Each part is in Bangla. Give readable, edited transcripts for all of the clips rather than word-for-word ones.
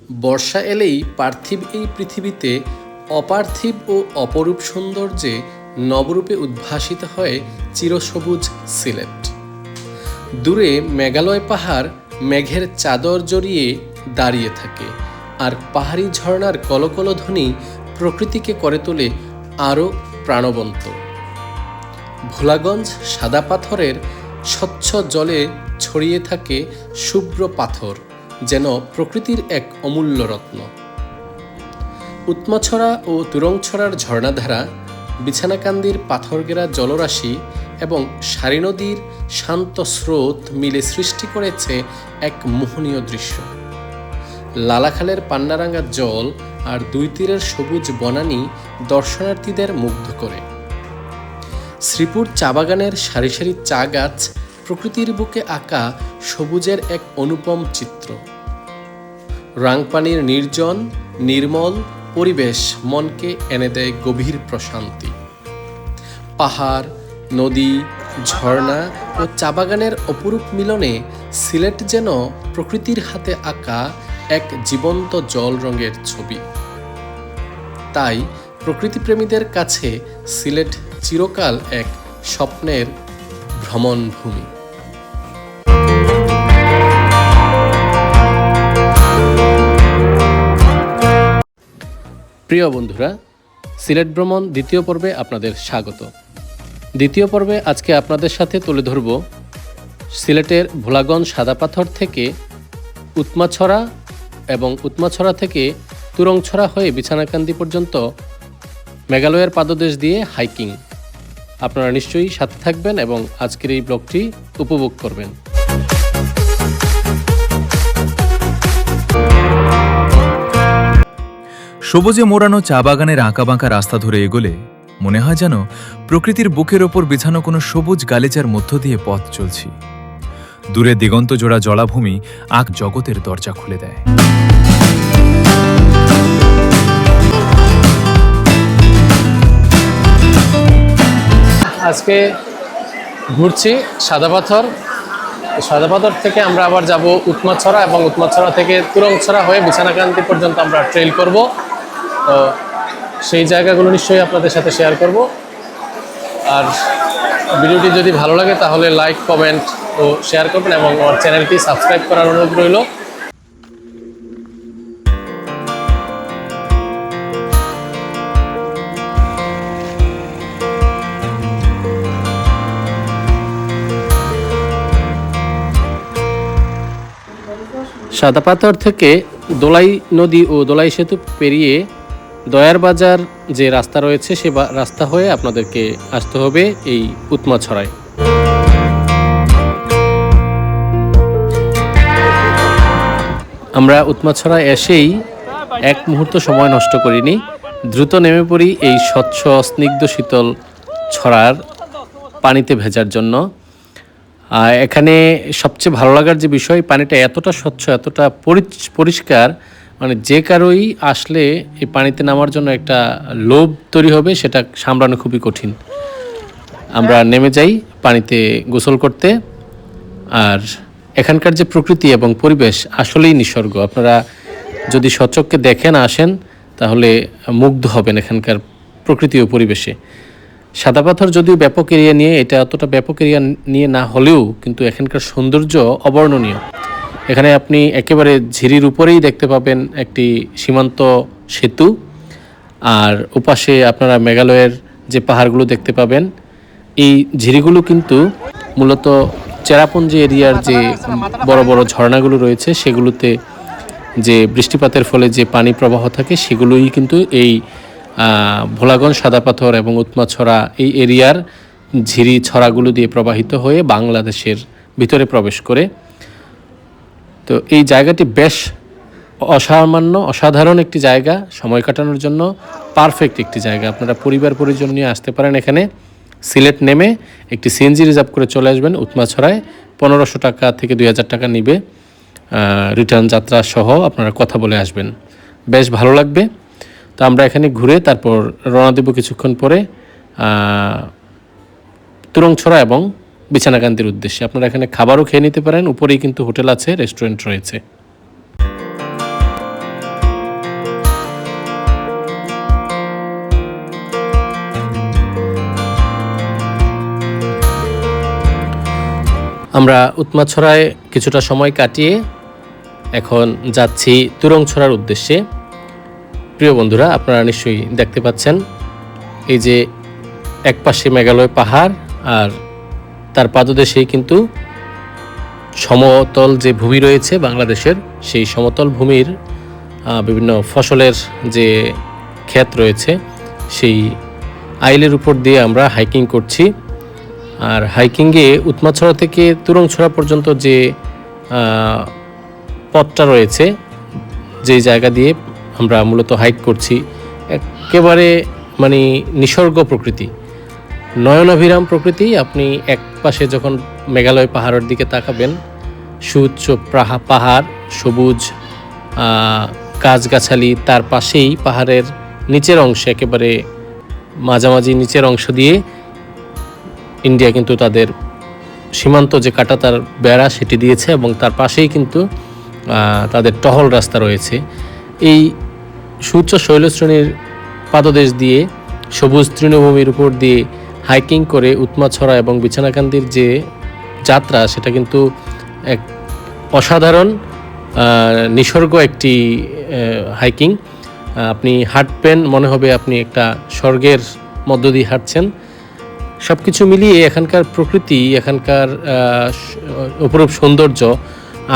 বর্ষা এলেই পার্থিব এই পৃথিবীতে অপার্থিব ও অপরূপ সৌন্দর্যে নবরূপে উদ্ভাসিত হয় চিরসবুজ সিলেট। দূরে মেঘালয় পাহাড় মেঘের চাদর জড়িয়ে দাঁড়িয়ে থাকে, আর পাহাড়ি ঝর্ণার কলকল ধ্বনি প্রকৃতিকে করে তোলে আরও প্রাণবন্ত। ভোলাগঞ্জ সাদা পাথরের স্বচ্ছ জলে ছড়িয়ে থাকে শুভ্র পাথর, যেন প্রকৃতির এক অমূল্য রত্ন। উৎমাছড়া ও তুরংছড়ার ঝর্ণাধারা, বিছানাকান্দির পাথরগেরা জলরাশি এবং সারি নদীর শান্ত স্রোত মিলে সৃষ্টি করেছে এক মোহনীয় দৃশ্য। লালাখালের পান্নারাঙ্গা জল আর দুই তীরের সবুজ বনানী দর্শনার্থীদের মুগ্ধ করে। শ্রীপুর চা বাগানের সারি সারি চা গাছ প্রকৃতির বুকে আঁকা সবুজের এক অনুপম চিত্র। রাংপানির নির্জন নির্মল পরিবেশ মনকে এনে দেয় গভীর প্রশান্তি। পাহাড়, নদী, ঝর্ণা ও চা বাগানের অপরূপ মিলনে সিলেট যেন প্রকৃতির হাতে আঁকা এক জীবন্ত জল রঙের ছবি। তাই প্রকৃতিপ্রেমীদের কাছে সিলেট চিরকাল এক স্বপ্নের ভ্রমণভূমি। প্রিয় বন্ধুরা, সিলেট ভ্রমণ দ্বিতীয় পর্বে আপনাদের স্বাগত। দ্বিতীয় পর্বে আজকে আপনাদের সাথে তুলে ধরব সিলেটের ভোলাগঞ্জ সাদা পাথর থেকে উৎমাছড়া এবং উৎমাছড়া থেকে তুরংছড়া হয়ে বিছানাকান্দি পর্যন্ত মেঘালয়ের পাদদেশ দিয়ে হাইকিং। আপনারা নিশ্চয়ই সাথে থাকবেন এবং আজকের এই ব্লগটি উপভোগ করবেন। সবুজে মোড়ানো চা বাগানের আঁকাবাঁকা রাস্তা ধরে এগোলে মনে হয় যেন প্রকৃতির বুকের ওপর বিছানো কোনো সবুজ গালিচার মধ্য দিয়ে পথ চলছি। দূরে দিগন্ত জোড়া জলাভূমি আঁক জগতের দরজা খুলে দেয়। আজকে ঘুরছি সাদা পাথর থেকে আমরা আবার যাব উৎমাছড়া এবং উৎমাছড়া থেকে তুরংছড়া হয়ে বিছানাকান্দি পর্যন্ত আমরা ট্রেল করব। তো সেই জায়গাগুলো নিশ্চয়ই আপনাদের সাথে শেয়ার করব। আর ভিডিওটি যদি ভালো লাগে তাহলে লাইক, কমেন্ট ও শেয়ার করবেন এবং আমার চ্যানেলটি সাবস্ক্রাইব করার অনুরোধ রইল। সাদা পাথর থেকে দোলাই নদী ও দোলাই সেতু পেরিয়ে দয়ার বাজার যে রাস্তা রয়েছে সে রাস্তা হয়ে আপনাদেরকে আসতে হবে এই উৎমাছড়ায়। আমরা উৎমাছড়ায় এসেই এক মুহূর্ত সময় নষ্ট করিনি, দ্রুত নেমে পড়ি এই স্বচ্ছ স্নিগ্ধ শীতল ছড়ার পানিতে ভেজার জন্য। এখানে সবচেয়ে ভালো লাগার যে বিষয়, পানিটা এতটা স্বচ্ছ, এতটা পরিষ্কার, মানে যে কারোই আসলে এই পানিতে নামার জন্য একটা লোভ তৈরি হবে, সেটা সামলানো খুবই কঠিন। আমরা নেমে যাই পানিতে গোসল করতে। আর এখানকার যে প্রকৃতি এবং পরিবেশ আসলেই নিসর্গ। আপনারা যদি সচক্ষে দেখেন, আসেন, তাহলে মুগ্ধ হবেন এখানকার প্রকৃতি ও পরিবেশে। সাদা পাথর যদিও ব্যাপক এরিয়া নিয়ে, এটা অতটা ব্যাপক এরিয়া নিয়ে না হলেও কিন্তু এখানকার সৌন্দর্য অবর্ণনীয়। এখানে আপনি একেবারে ঝিরির উপরেই দেখতে পাবেন একটি সীমান্ত সেতু, আর ওপাশে আপনারা মেঘালয়ের যে পাহাড়গুলো দেখতে পাবেন। এই ঝিরিগুলো কিন্তু মূলত চেরাপুঞ্জি এরিয়ার যে বড় বড় ঝর্ণাগুলো রয়েছে সেগুলোতে যে বৃষ্টিপাতের ফলে যে পানি প্রবাহ থাকে সেগুলোই কিন্তু এই ভোলাগঞ্জ সাদা পাথর এবং উৎমাছড়া এই এরিয়ার ঝিরি ছড়াগুলো দিয়ে প্রবাহিত হয়ে বাংলাদেশের ভিতরে প্রবেশ করে। তো এই জায়গাটি বেশ অসাধারণ একটি জায়গা, সময় কাটানোর জন্য পারফেক্ট একটি জায়গা। আপনারা পরিবার পরিজন নিয়ে আসতে পারেন এখানে। সিলেট নেমে একটি সিএনজি রিজার্ভ করে চলে আসবেন উৎমাছড়ায়। 1500 টাকা থেকে 2000 টাকা নিবে, রিটার্ন যাত্রা সহ আপনারা কথা বলে আসবেন, বেশ ভালো লাগবে। তো আমরা এখানে ঘুরে তারপর রওনা দেব কিছুক্ষণ পরে তুরংছড়া এবং বিছানাকান্দির উদ্দেশ্যে। আপনারা এখানে খাবারও খেয়ে নিতে পারেন, উপরেই কিন্তু হোটেল আছে, রেস্টুরেন্ট রয়েছে। আমরা উৎমাছড়ায় কিছুটা সময় কাটিয়ে এখন যাচ্ছি তুরংছড়ার উদ্দেশ্যে। প্রিয় বন্ধুরা, আপনারা নিশ্চয়ই দেখতে পাচ্ছেন এই যে একপাশে মেঘালয় পাহাড় আর তার পাদদেশেই কিন্তু সমতল যে ভূমি রয়েছে বাংলাদেশের, সেই সমতল ভূমির বিভিন্ন ফসলের যে ক্ষেত রয়েছে সেই আইলের উপর দিয়ে আমরা হাইকিং করছি। আর হাইকিংয়ে উৎমাছড়া থেকে তুরংছড়া পর্যন্ত যে পথটা রয়েছে, যে জায়গা দিয়ে আমরা মূলত হাইক করছি, একেবারে মানে নিসর্গ প্রকৃতি, নয়নাভিরাম প্রকৃতি। আপনি এক পাশে যখন মেঘালয় পাহাড়ের দিকে তাকাবেন, সুউচ্চ পাহাড়, সবুজ গাছগাছালি, তার পাশেই পাহাড়ের নিচের অংশে, একেবারে মাঝামাঝি নিচের অংশ দিয়ে ইন্ডিয়া কিন্তু তাদের সীমান্ত যে কাঁটাতার বেড়া সেটি দিয়েছে, এবং তার পাশেই কিন্তু তাদের টহল রাস্তা রয়েছে। এই সুউচ্চ শৈলশ্রেণীর পাদদেশ দিয়ে সবুজ তৃণভূমির উপর দিয়ে হাইকিং করে উৎমাছড়া এবং বিছানাকান্দির যে যাত্রা, সেটা কিন্তু এক অসাধারণ নিসর্গ একটি হাইকিং। আপনি হাঁটবেন, মনে হবে আপনি একটা স্বর্গের মধ্য দিয়ে হাঁটছেন। সব কিছু মিলিয়ে এখানকার প্রকৃতি, এখানকার অপরূপ সৌন্দর্য,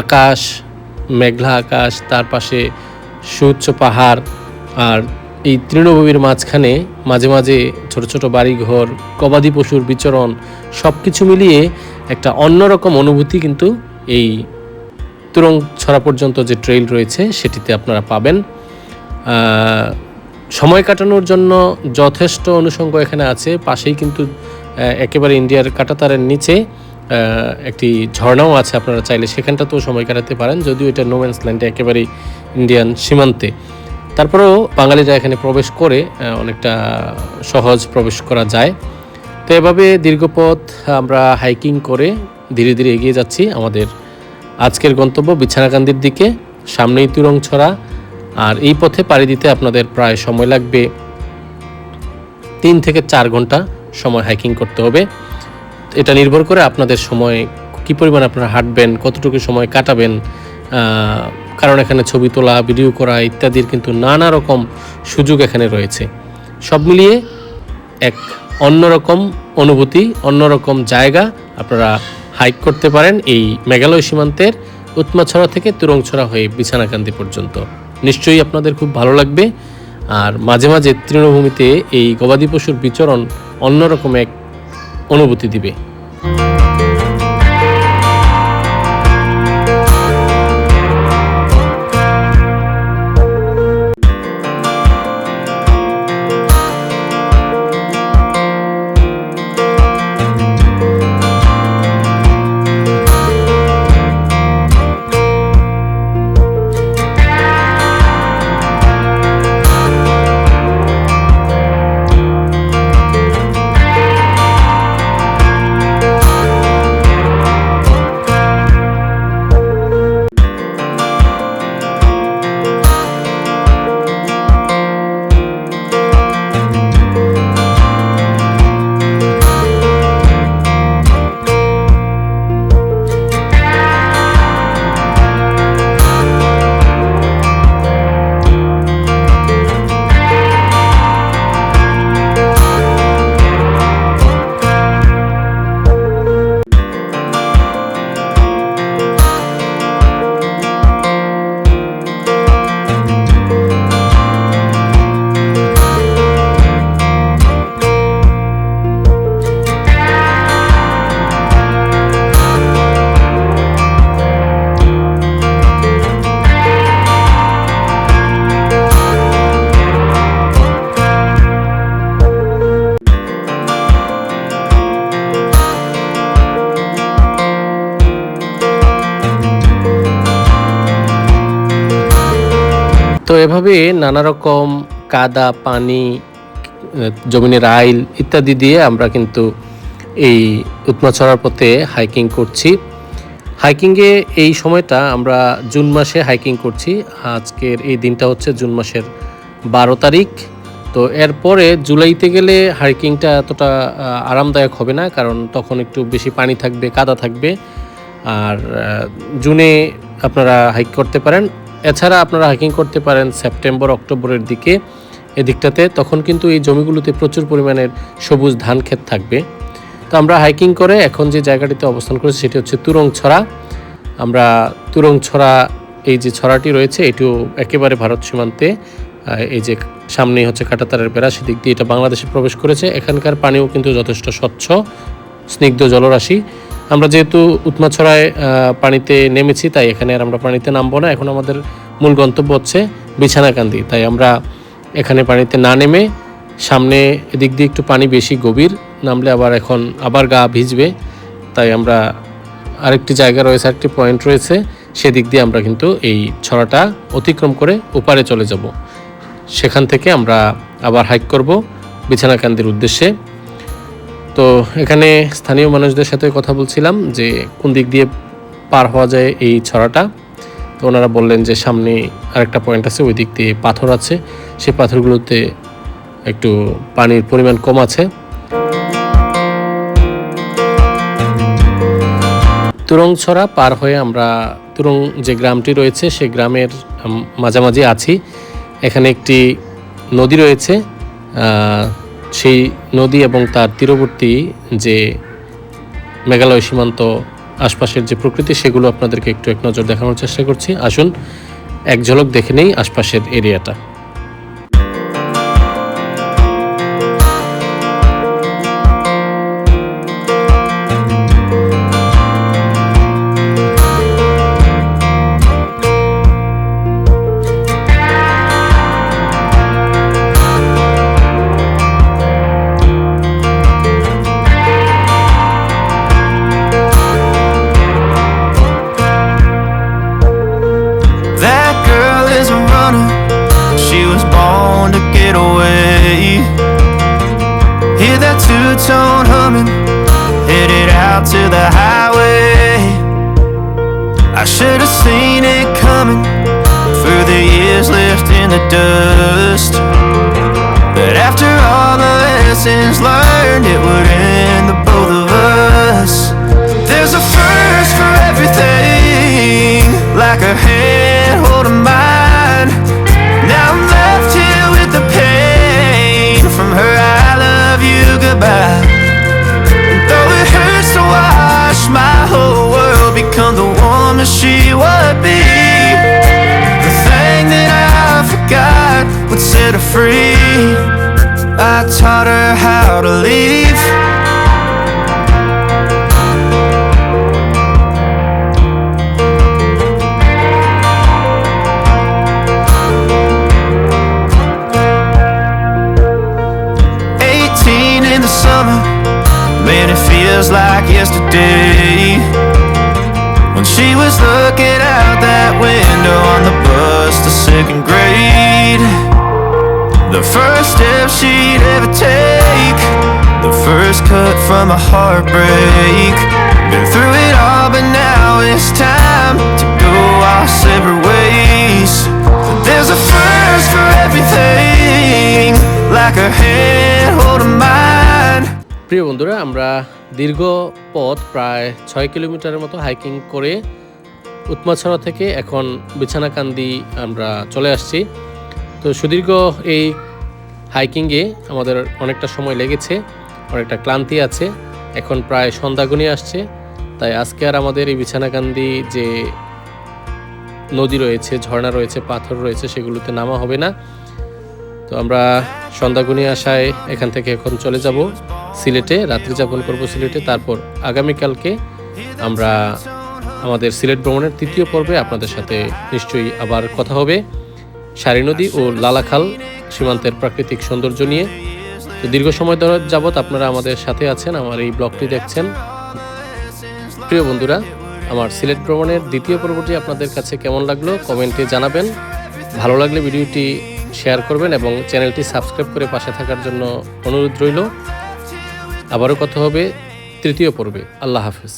আকাশ, মেঘলা আকাশ, তার পাশে সুউচ্চ পাহাড়, আর এই তৃণভূমির মাঝখানে মাঝে মাঝে ছোট ছোট বাড়িঘর, গবাদি পশুর বিচরণ, সব কিছু মিলিয়ে একটা অন্যরকম অনুভূতি কিন্তু এই তুরংছড়া পর্যন্ত যে ট্রেইল রয়েছে সেটিতে আপনারা পাবেন। সময় কাটানোর জন্য যথেষ্ট অনুষঙ্গ এখানে আছে। পাশেই কিন্তু একেবারে ইন্ডিয়ার কাঁটাতারের নিচে একটি ঝর্ণাও আছে, আপনারা চাইলে সেখানটাতেও সময় কাটাতে পারেন, যদিও এটা নোম্যান্স ল্যান্ডে একেবারেই ইন্ডিয়ান সীমান্তে। তারপরেও বাঙালিরা এখানে প্রবেশ করে অনেকটা সহজ প্রবেশ করা যায়। তো এভাবে দীর্ঘপথ আমরা হাইকিং করে ধীরে ধীরে এগিয়ে যাচ্ছি আমাদের আজকের গন্তব্য বিছানাকান্দির দিকে। সামনেই তুরংছড়া, আর এই পথে পাড়ি দিতে আপনাদের প্রায় সময় লাগবে 3 থেকে 4 ঘন্টা সময় হাইকিং করতে হবে। এটা নির্ভর করে আপনাদের সময় কী পরিমাণ আপনারা হাঁটবেন, কতটুকু সময় কাটাবেন, কারণ এখানে ছবি তোলা, ভিডিও করা ইত্যাদির কিন্তু নানা রকম সুযোগ এখানে রয়েছে। সব মিলিয়ে এক অন্যরকম অনুভূতি, অন্যরকম জায়গা। আপনারা হাইক করতে পারেন এই মেঘালয় সীমান্তের উৎমাছড়া থেকে তুরংছড়া হয়ে বিছানাকান্দি পর্যন্ত। নিশ্চয়ই আপনাদের খুব ভালো লাগবে। আর মাঝে মাঝে তৃণভূমিতে এই গবাদি পশুর বিচরণ অন্যরকম এক অনুভূতি দিবে। তো এভাবে নানা রকম কাদা, পানি, জমিনের আইল ইত্যাদি দিয়ে আমরা কিন্তু এই উৎমাছড়ার পথে হাইকিং করছি। হাইকিংয়ে এই সময়টা আমরা জুন মাসে হাইকিং করছি। আজকের এই দিনটা হচ্ছে জুন মাসের 12 তারিখ। তো এরপরে জুলাইতে গেলে হাইকিংটা এতটা আরামদায়ক হবে না, কারণ তখন একটু বেশি পানি থাকবে, কাদা থাকবে। আর জুনে আপনারা হাইক করতে পারেন। এছাড়া আপনারা হাইকিং করতে পারেন সেপ্টেম্বর অক্টোবরের দিকে এদিকটাতে, তখন কিন্তু এই জমিগুলোতে প্রচুর পরিমাণের সবুজ ধান ক্ষেত থাকবে। তো আমরা হাইকিং করে এখন যে জায়গাটিতে অবস্থান করেছি সেটি হচ্ছে তুরংছড়া। আমরা তুরংছড়া, এই যে ছড়াটি রয়েছে এটিও একেবারে ভারত সীমান্তে, এই যে সামনেই হচ্ছে কাঁটাতারের বেড়া, সেদিক দিয়ে এটা বাংলাদেশে প্রবেশ করেছে। এখানকার পানিও কিন্তু যথেষ্ট স্বচ্ছ স্নিগ্ধ জলরাশি। আমরা যেহেতু উৎমাছড়ায় পানিতে নেমেছি, তাই এখানে আর আমরা পানিতে নামবো না। এখন আমাদের মূল গন্তব্য হচ্ছে বিছানাকান্দি, তাই আমরা এখানে পানিতে না নেমে সামনে এদিক দিয়ে একটু পানি বেশি গভীর, নামলে আবার গা ভিজবে, তাই আমরা আরেকটি জায়গা রয়েছে, আরেকটি পয়েন্ট রয়েছে, সেদিক দিয়ে আমরা কিন্তু এই ছড়াটা অতিক্রম করে ওপারে চলে যাব। সেখান থেকে আমরা আবার হাইক করব বিছানাকান্দির উদ্দেশ্যে। তো এখানে স্থানীয় মানুষদের সাথে কথা বলছিলাম যে কোন দিক দিয়ে পার হওয়া যায় এই ছড়াটা। তো ওনারা বললেন যে সামনে আরেকটা পয়েন্ট আছে, ওই দিক দিয়ে পাথর আছে, সেই পাথরগুলোতে একটু পানির পরিমাণ কম আছে। তুরংছড়া পার হয়ে আমরা তুরং যে গ্রামটি রয়েছে সেই গ্রামের মাঝামাঝি আছি। এখানে একটি নদী রয়েছে, সেই নদী এবং তার তীরবর্তী যে মেঘালয় সীমান্ত আশপাশের যে প্রকৃতি সেগুলো আপনাদেরকে একটু এক নজর দেখানোর চেষ্টা করছি। আসুন এক ঝলক দেখে নেই আশপাশের এরিয়াটা। Two-tone humming, headed out to the highway. I should have seen it coming through the years left in the dust. But after all the lessons learned, it would end the both of us. There's a first for everything, like a hand holding mine. Now I'm left here with the pain from her I love you goodbye. And though it hurts to watch my whole world become the woman she would be, the thing that I forgot would set her free. I taught her how to leave. Summer, man, it feels like yesterday when she was looking out that window on the bus to second grade. The first step she'd ever take, the first cut from a heartbreak. Been through it all, but now it's time to go our separate ways. There's a first for everything, like a hand holding mine. প্রিয় বন্ধুরা, আমরা দীর্ঘ পথ প্রায় 6 কিলোমিটারের মতো হাইকিং করে উৎমাছড়া থেকে এখন বিছানাকান্দি আমরা চলে আসছি। তো সুদীর্ঘ এই হাইকিংয়ে আমাদের অনেকটা সময় লেগেছে, অনেকটা ক্লান্তি আছে, এখন প্রায় সন্ধ্যা ঘনিয়ে আসছে। তাই আজকে আর আমাদের এই বিছানাকান্দি যে নদী রয়েছে, ঝর্ণা রয়েছে, পাথর রয়েছে, সেগুলোতে নামা হবে না। তো আমরা সন্ধ্যা ঘনিয়ে আসায় এখান থেকে এখন চলে যাব সিলেটে, রাত্রি যাপন করব সিলেটে। তারপর আগামীকালকে আমরা আমাদের সিলেট ভ্রমণের তৃতীয় পর্বে আপনাদের সাথে নিশ্চয়ই আবার কথা হবে সারি নদী ও লালাখাল সীমান্তের প্রাকৃতিক সৌন্দর্য নিয়ে। তো দীর্ঘ সময় ধরে যাবৎ আপনারা আমাদের সাথে আছেন, আমার এই ব্লগটি দেখছেন। প্রিয় বন্ধুরা, আমার সিলেট ভ্রমণের দ্বিতীয় পর্বটি আপনাদের কাছে কেমন লাগলো কমেন্টে জানাবেন। ভালো লাগলে ভিডিওটি শেয়ার করবেন এবং চ্যানেলটি সাবস্ক্রাইব করে পাশে থাকার জন্য অনুরোধ রইল। আবারও কথা হবে তৃতীয় পর্বে। আল্লাহ হাফেজ।